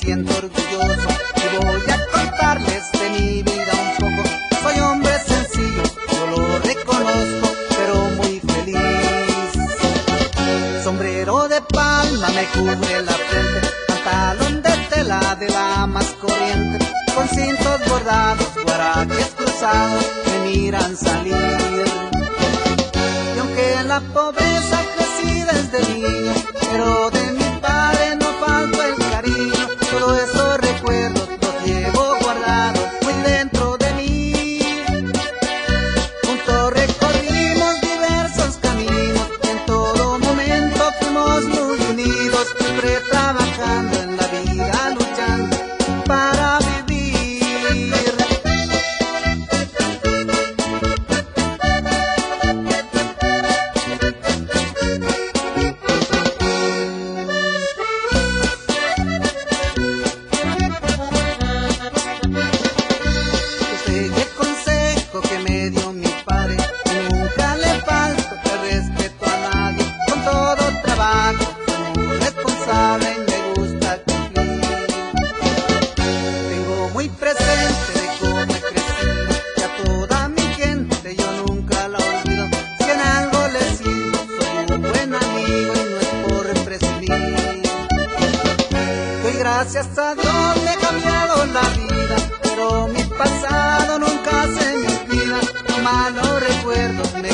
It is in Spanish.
siento orgulloso y voy a contarles de mi vida un poco. Soy hombre sencillo, yo lo reconozco, pero muy feliz. Sombrero de palma me cubre la frente, pantalón de tela de la más corriente, con cintos bordados, guaraches cruzados, me miran salir. Y aunque en la pobreza crecí desde niño, pero de mi padre no falta el cariño. Todo eso recuerdos los llevo guardados muy dentro de mí. Juntos recorrimos diversos caminos y en todo momento fuimos muy unidos, siempre trabajando en la vida, luchando para vivir. Gracias a Dios me ha cambiado la vida, pero mi pasado nunca se me olvida. Los malos recuerdos me